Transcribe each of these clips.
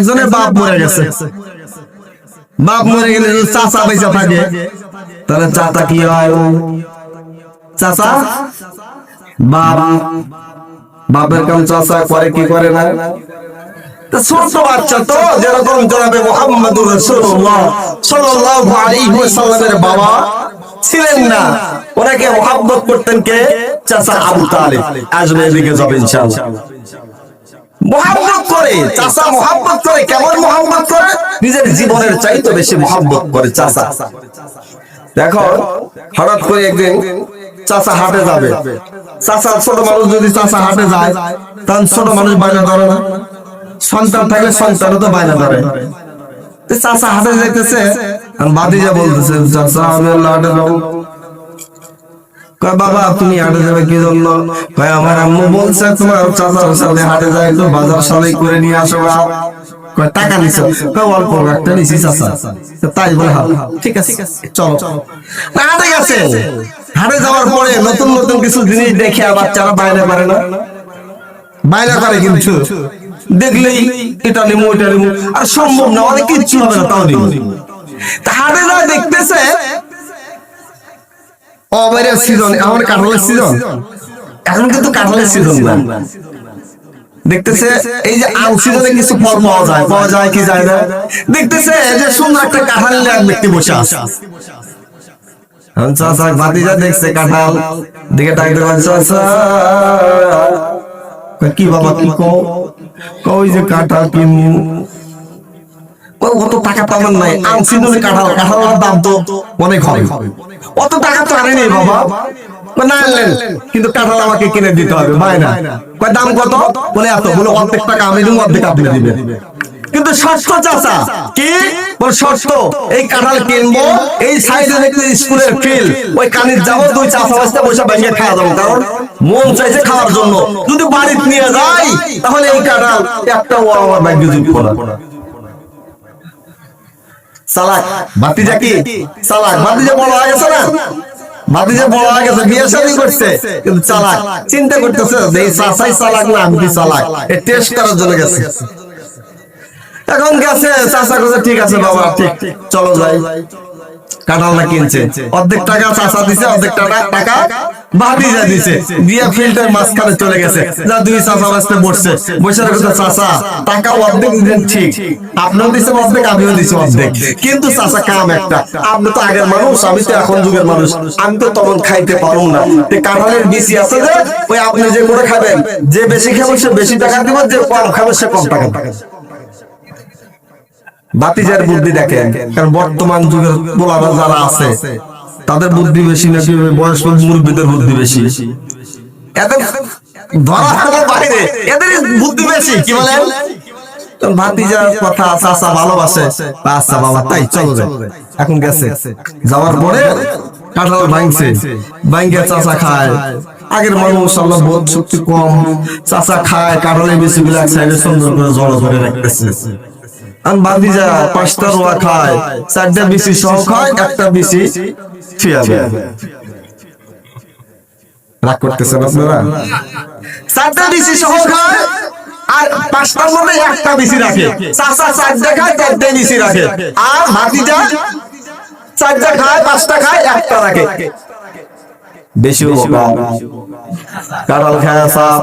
একজনের বাপ মরে গেছে, বাপ মরে গেলে চাচা বেঁচে থাকে, তাহলে চাচা কি হয়? চাচা বাপ, বাপের কাম চাচা করে কি করে না? ছোট বাচ্চা তো, যেরকম জনাবে মুহাম্মদুর রাসূলুল্লাহ সাল্লাল্লাহু আলাইহি ওয়াসাল্লামের বাবা ছিলেন না, ওনাকে মুহাব্বত করতেন কে? চাচা আবু তালিব। আসলে এদিকে যাবে ইনশাআল্লাহ। মুহাব্বত করে চাচা, মুহাব্বত করে, কেমন মুহাব্বত করে? নিজের জীবনের চাইতে বেশি মুহাব্বত করে চাচা। দেখো হঠাৎ করে একদিন চাচা হাটে যাবে, চাচা ছোট মানুষ যদি চাচা হাটে যায়, তখন ছোট মানুষ বায়না ধরে না? সন্তান থাকলে সন্তানও তো বায়না ধরে। চাচা হাটে যাইতেছে, ভাতিজা বলতেছে চাচা আমি হাটে যাবো। কয় বাবা তুমি হাটে যাবে কি জন্য? কয় আমার আম্মু বলছে তোমার চাচার সাথে হাটে যায়, তো বাজার সবাই করে নিয়ে আসো। কয় টাকা নিছো? কয় অল্প একটা নিছি চাচা। তাই বলে ঠিক আছে চলো। হাটে গেছে, হাটে যাওয়ার পরে নতুন নতুন কিছু জিনিস দেখে বাচ্চারা বায়না করে না? বায়না করে, কিন্তু দেখলেই এটা নিমু ওটা নিমু, আর সম্ভব না, অনেক কিচ্ছু হবে না, তাও নিমু। হাটে যা দেখতেছে অবেরের সিজন, এখন কাঁঠালের সিজন, এখন কিন্তু কাঁঠালের সিজন না। দেখতেছে এই যে আম সিজনে কিছু ফল পাওয়া যায় কি যায় না? দেখতেছে যে সুন্দর একটা কাঁঠাল নিয়ে এক ব্যক্তি বসে আছে। চাচা ভাতিজা দেখছে কাঁঠাল, দিকে ডাকতে চাচা কি বাবা কি কই যে কাঁঠাল কিনবো। অত টাকা তো আমার নাই, আম সিজনে কাঁঠালের দাম তো অনেক হবে, অত টাকা তো আনেনি বাবা। না আনলেন, কিন্তু কাঁঠাল আমাকে কিনে দিতে হবে। বায়না কয় দাম কত? বলে এত। বলে অর্ধেক টাকা আমি দেবো, অর্ধেক আপনি দিবেন। কিন্তু শর্ত চাচা কি? বলে শর্ত এই কাঁঠাল কিনবো, এই সাইডে দেখতে স্কুলের ফিল, ওই কানির যাবো, দুই চাচা বাচ্চা বসে ভেঙে খাওয়া যাবো, কারণ মন চাইছে খাওয়ার জন্য। যদি বাড়িতে নিয়ে যাই তাহলে এই কাঁঠাল একটাও আমার ভাগ্যে যুক্ত না। চালাক ভাতিজা, কি চালাক ভাতিজা, বড় হয়ে গেছে না? ভাতিজা বড় হয়ে গেছে, বিয়ে শাদী করছে, কিন্তু চালাক। চিন্তা করতেছে এই চাচাই চালাক না আমি কি চালাক, এই টেস্ট করার জন্য গেছে। এখন গেছে, চাচা কাছে ঠিক আছে বাবা, ঠিক চলো যাই। কাঁঠালটা কিনছে, অর্ধেক টাকা চাচা দিছে, অর্ধেক টাকা ভাতিজা দিছে, দিয়ে ফিল্টার মাঝখানে চলে গেছে। যা দুই চাচা বাঁচতে বসছে, বসে রেখেছে চাচা টাকা অর্ধেক দিন, ঠিক আপনিও দিচ্ছেন অর্ধেক, আমিও দিচ্ছি অর্ধেক, কিন্তু চাচা কাম একটা, আপনি তো আগের মানুষ, আমি তো এখন যুগের মানুষ, আমি তো তখন খাইতে পারবো না। কাঁঠালের বিচি আছে যে, ওই আপনি যে করে খাবেন, যে বেশি খাবে সে বেশি টাকা দিব, যে কম খাবে সে কম টাকা পাবে। ভাতিজার বুদ্ধি দেখেন, কারণ বর্তমান যুগের পোলারা যারা আছে তাদের বুদ্ধি বেশি নাকি বয়স্ক মুরব্বীদের বুদ্ধি বেশি? এদের ধরা খাবার বাইরে, এদের বুদ্ধি বেশি। কি বলেন? ভাতিজার কথা চাচা ভালোবাসে, আচ্ছা বাবা তাই চলো যাই। এখন গেছে, যাওয়ার পরে কাঁঠাল ভাঙছে, ভাঙে চাচা খায়। আগের মানুষ আল্লাহ বোধ শক্তি কম, চাচা খায়, কাঁঠালের বেশি গুলো এক সাইডে সুন্দর করে জড়ো করে রাখতেছে। ভাতিজা পাঁচটা রোয়া খায়, চারটা বিসি সহ খায়, একটা বিসি ফিয়াবে। রাগ করতেছেন আপনারা? চারটা বিসি সহ খায় আর পাঁচটার মধ্যে একটা বিসি রাখে। চাচা চারটা খায়, চারটা বিসি রাখে, আর ভাতিজা চারটা খায়, পাঁচটা খায়, একটা রাখে। বেশি কাঁঠাল খায় সাপ,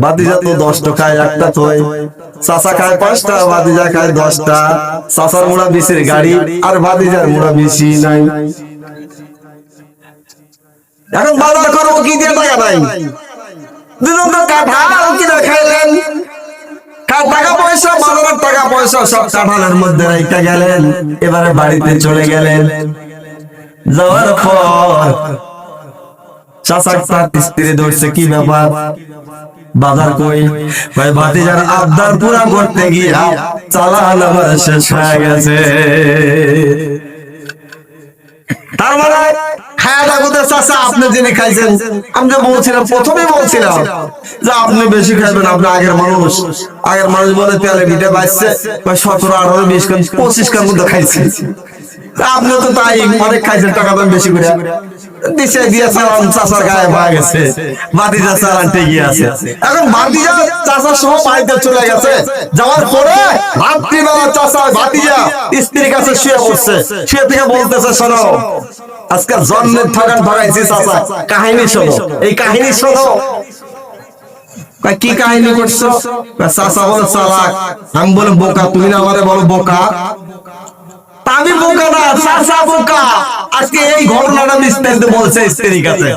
ভাতিজা তো 10টা খায়, একটা তো চাচা খায় 5টা, ভাতিজা খায় 10টা। চাচার মুড়া বিসির গাড়ি, আর ভাতিজার মুড়া বিসি নাই। এখন বাজার করবো কি দিয়ে? টাকা নাই, দুজন তো কাঁঠাল কিনে খাইলেন, টাকা পয়সা, বাজারের টাকা পয়সা সব কাঁঠালের মধ্যে রেখে গেলেন। এবারে বাড়িতে চলে গেলেন, যাওয়ার পর চাচার স্ত্রী ধরছে, কি ব্যাপার বাজার কই? ভাই ভাতিজার আবদার পুরা করতে গিয়া চালান আমার শেষ হয়ে গেছে। তার মানে খায়াটা কোথায়? চাচা আপনি যিনি খাইছেন, আমি যে বলছিলাম, প্রথমে বলছিলাম যে আপনি বেশি খাইবেন, আপনি আগের মানুষ। আগের মানুষ বলে তেলে ভিটে বাঁচছে 17, 18, 20, 25 কার মধ্যে খাইছে। আপনি তো তাই অনেক খাইছেন, টাকা দাম বেশি করে দিছে দিয়ে চালান, চাচার গায়ে পাওয়া গেছে, ভাতিজা চালান ঠিকই আছে। এখন ভাতিজা চাচার সহ বাড়িতে চলে গেছে, যাওয়ার পরে রাত্রিবেলা চাচা ভাতিজা স্ত্রীর কাছে শুয়ে পড়ছে, শুয়ে থেকে বলতেছে, শোনো আজকে জন্মের ঠগান ঠগাইছি চাচা, কাহিনী শোনো, এই কাহিনী শোনো। কি কাহিনী করছো? চাচা বলে চালাক, আমি বলে বোকা, তুমি না আমারে বলো বোকা। আমি বোকা না, চাচা বোকা। আজকে এই ঘটনাটা বিস্তারিত বলছে স্ত্রীর কাছে।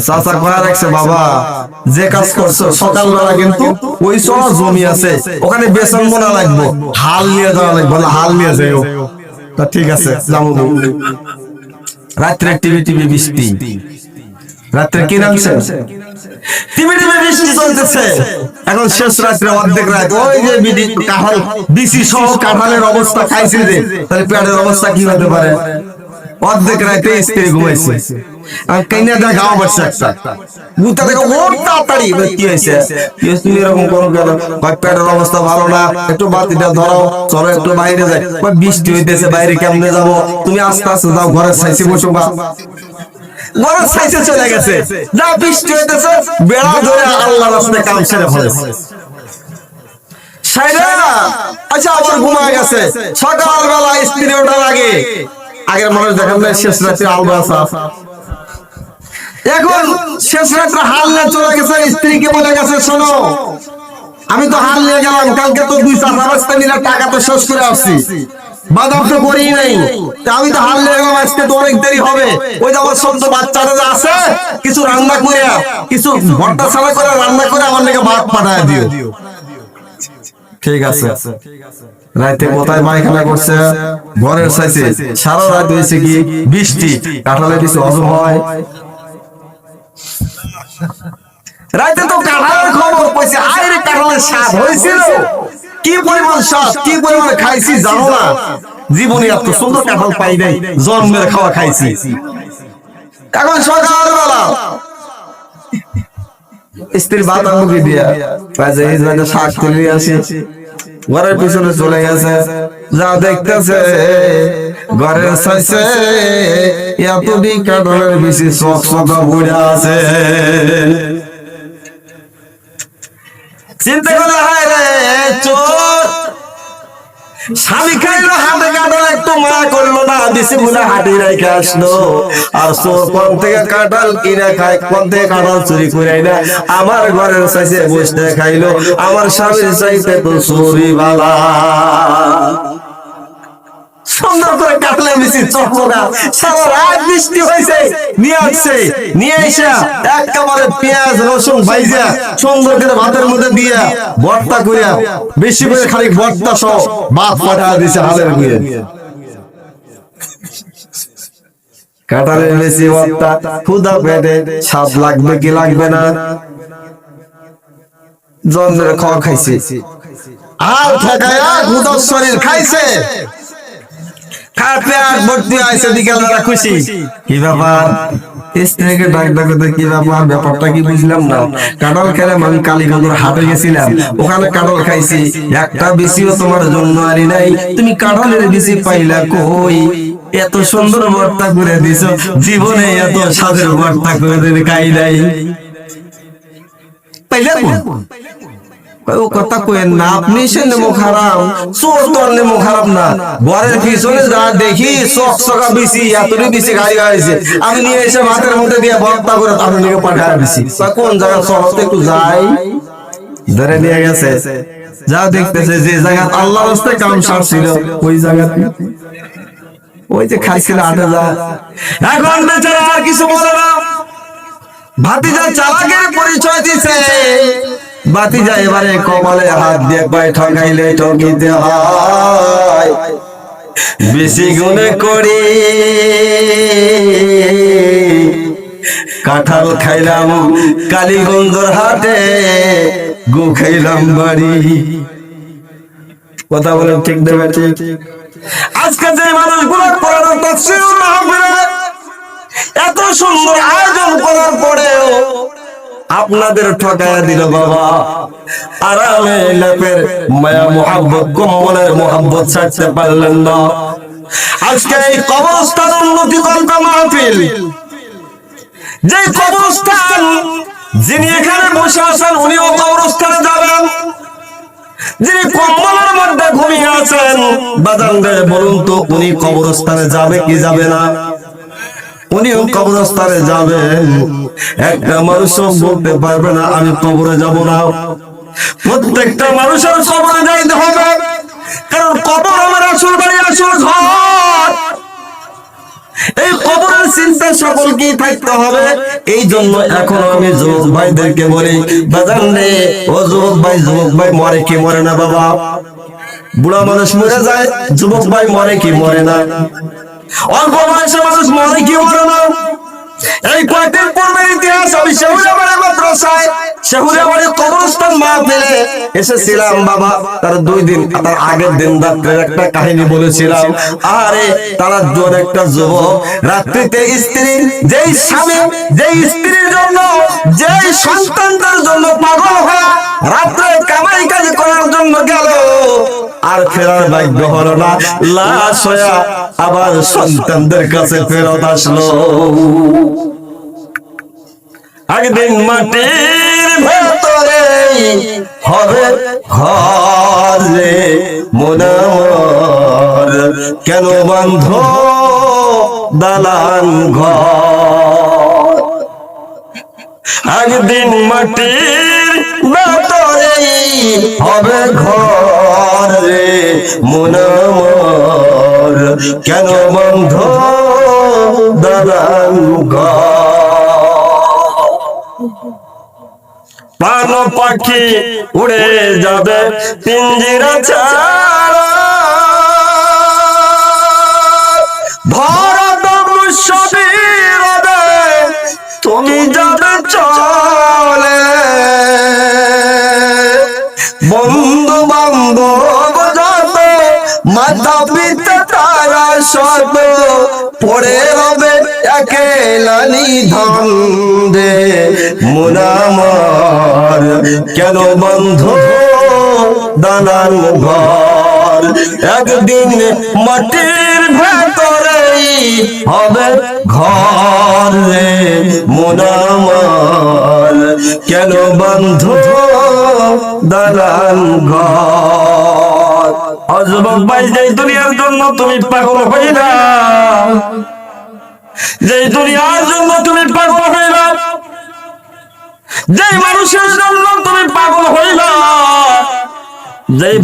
চাচা কয়া রাখছে, বাবা যে কাজ করছো সকালবেলা কিন্তু ওই সব জমি আছে, ওখানে বেসন বোনা লাগবো, হাল নিয়ে যাওয়া লাগবে, হাল নিয়ে যাও। তা ঠিক আছে যাবো। রাত্রে টিভি টিভি বৃষ্টি, রাত্রে কি নামছে টিভি টিভি বৃষ্টি চলতেছে। এখন শেষ রাত্রে অর্ধেক রাত, ওই যে কাঁঠাল বিসি সহ কাঁঠালের অবস্থা খাইছে যে, তাহলে পেটের অবস্থা কি হতে পারে? অর্ধেক রাতে স্ত্রী ঘুমাইছে, কেনা দেখ গাওয়া পারছে একটা গুতা দেখো ওর তাড়াতাড়ি কি হয়েছে, তুমি এরকম করো কেন? পেটের অবস্থা ভালো না, একটু বাতিটা ধরো, চলো একটু বাইরে যাই। বৃষ্টি হইতেছে, বাইরে কেমনে যাবো? তুমি আস্তে আস্তে যাও, ঘরের সাইসে বসো বা ঘরের সাইসে চলে গেছে, যা বৃষ্টি হইতেছে বেড়া ধরে আল্লাহ রাস্তায় কাম সেরে ফেলেছে। আচ্ছা আবার ঘুমায় গেছে, সকালবেলা স্ত্রী ওঠার আগে, আগের মানুষ দেখেন না শেষ রাত্রে আলবাসা, এখন শেষ রাত্রে হাল নিয়ে চলে গেছে, স্ত্রীকে বলে গেছে, শোনো আমি তো হাল নিয়ে গেলাম, কালকে তো 2-4 বস্তা নিলাম, টাকা তো শেষ করে আসছি, বাদাম তো করি নাই, আমি তো হাল নিয়ে গেলাম, আজকে তো অনেক দেরি হবে। ওই যে আমার ছোট্ট বাচ্চারা যে আছে, কিছু রান্না করে, কিছু ভর্তা ছাড়া করে রান্না করে আমার নাকি ভাত পাঠায় দিও। ঠিক আছে। রাতে কোথায় পায়খানা করছে? ঘরের সাইসে। সারা রাত হয়েছে কি বৃষ্টি, কাঁঠালে কিছু হজম হয়? রাতে তো কাঁঠালের খবর পাইছে, আরে কাঁঠালের স্বাদ হয়েছিল, কি পরিমাণ স্বাদ, কি পরিমাণ খাইছি জানো না? জীবনে এত সুন্দর কাঁঠাল পাই নাই, জন্মের খাওয়া খাইছি। এখন সকালবেলা স্ত্রীর বাতা মুখে দিয়া শাক তুলে আসি, ঘরের পিছনে চলে গেছে, যা দেখতেছে ঘরের সাইসে এতটি কাঁঠালের বেশি চকচকা পড়ে আছে। চিন্তা করে হায় রে চোর, স্বামী খাইলো হাতে কাঁঠাল, একটু মা করলো না, দিছে বলে হাঁটি রেখে আসলো। আর চোর কোন থেকে কাঁঠাল কিনে খায়, কোন থেকে কাঁঠাল চুরি করে না, আমার ঘরের সাইসে বসতে খাইলো, আমার স্বামীর চাইতে তো চুরি বালা। সুন্দর করে কাটলে বেশি চকচকা, সারা রাত বৃষ্টি হয়েছে, নিয়ে আসছে, নিয়ে এসে একেবারে পেঁয়াজ রসুন ভাইজা সুন্দর করে ভাতের মধ্যে দিয়া ভর্তা করিয়া, বেশি করে খালি ভর্তা সহ ভাত পাঠা দিছে হালের গুয়ে। কাঁঠালের বেশি ভর্তা, ক্ষুধা পেটে, স্বাদ লাগবে কি লাগবে না? জন্মের খাওয়া খাইছে, আর ঠেকায়া ক্ষুধার শরীর খাইছে, খুশি। কি ব্যাপার? স্ত্রীকে ডাক ডাকতে কি ব্যাপার, ব্যাপারটা কি বুঝলাম না। কাঁঠাল খেলাম, আমি কালীগঞ্জের হাটে গেছিলাম, ওখানে কাঁঠাল খাইছি, একটা বেশিও তোমার জন্য আনি নাই, তুমি কাঁঠালের বেশি পাইলা কই? এত সুন্দর ভর্তা করে দিছ, জীবনে এত স্বাদের ভর্তা করে খাই নাই, পাইলা ও কথা কইেন না আপনি, সে নেমো খারাপ, চোর তো নেমো খারাপ না, ঘরের পিছনে যা দেখি চকচকা বেশি, এতটাই বেশি গাড়ি গাড়িছে, আমি নিয়ে এসে ভাতের মধ্যে দিয়ে ভর্তা করে তার নিয়ে পাঠায় দিছি। কোন জায়গা শহরতে একটু যাই, ধরে নিয়ে গেছে, যা দেখতেছে যে জায়গা আল্লাহ রাস্তায় কাম সারছিল, ওই জায়গাতে ওই যে খাইছিল ৮০০০। এখন বেচারা আর কিছু বলে না, ভাতিজা চালাকের পরিচয় দিছে। ভাতিজা এবারে কপালে হাত দিয়ে কয়, ঠকাইলে ঠকিতে হয়, বেশি গুণে করি কাঁঠাল খাইলাম কালীগঞ্জের হাটে, গু খাইলাম বাড়ি। কথা বলেন ঠিক দেবে ঠিক? আজকে যে মানুষগুলো কোরআন তাফসীর মাহফিলে এত সুন্দর আয়োজন করার পরেও আপনাদের ঠকায়া দিল বাবা, আরামে লেপের মায়া মোহাব্বত, কম্বলের মোহাব্বত ছাড়তে পারলেন না। আজকে এই কবরস্থান উন্নতি কল্পে মাহফিল, যে কবরস্থান যিনি এখানে বসে আছেন উনিও কবরস্থানে যাবেন, যিনি কম্বলের মধ্যে ঘুমিয়ে আছেন বাজান রে বলুন তো উনি কবরস্থানে যাবে কি যাবে না? উনিও কবরস্থানে যাবেন। একটা মানুষও বলতে পারবে না আমি কবরে যাব না। প্রত্যেকটা মানুষের কবরে যাইতে হবে, কারণ কবর আমার আসল বাড়ি, আসল ঘর। এই কবরের চিন্তা সকলকেই থাকতে হবে। এই জন্য এখন আমি যুবক ভাইদেরকে বলি, বাজান রে ও যুবক ভাই মরে কি মরে না বাবা? বুড়া মানুষ মরে যায়, যুবক ভাই মরে কি মরে না? অল্প বয়সের মানুষ মরে কি মরে না? এই কয়েকদিন পূর্বের ইতিহাস, আমি শেহুরিয়াবাড়ি মাদ্রাসায় শেহুরিয়াবাড়ি কবরস্থান মাহফিলে এসেছিলাম বাবা। তার 2 দিন তার আগের দিন রাত্রে একটা কাহিনী বলেছিলাম। আরে তারা একটা যুবক রাত্রিতে স্ত্রী, যেই স্বামী যেই স্ত্রীর জন্য যেই সন্তানদের জন্য পাগল হয়ে রাত্রে কামাই কাজ করার জন্য গেল, আর ফেরার ভাগ্য হলো না, লাশ হয়ে আবার সন্তানদের কাছে ফেরত আসলো। একদিন মাটির ভেতরে হবে ঘর রে মন আমার, কেন বন্ধ দালান ঘর? একদিন মাটির ভেতরে হবে ঘর রে মন আমার, কেন বন্ধ দালান ঘর? প্রাণ পাখি উড়ে যাবে পিঞ্জিরা ছাড়া, ভারত মুশবিরদে তুমি যাবে চলে, বন্ধু বান্ধব যত মাতা পিতা তারা সব পড়ে হবে একেলা নিধন দে মন আমার, কেন বন্ধ দালান ঘর? একদিন মাটির ভেতরেই হবে ঘর রে মন আমার, কেন বন্ধ দালান ঘর? যুবক ভাই, যেই দুনিয়ার জন্য তুমি পাগল হইলা, যেই দুনিয়ার জন্য তুমি পাগল হইলা, যেই মানুষের জন্য তুমি পাগল হইলা, যেই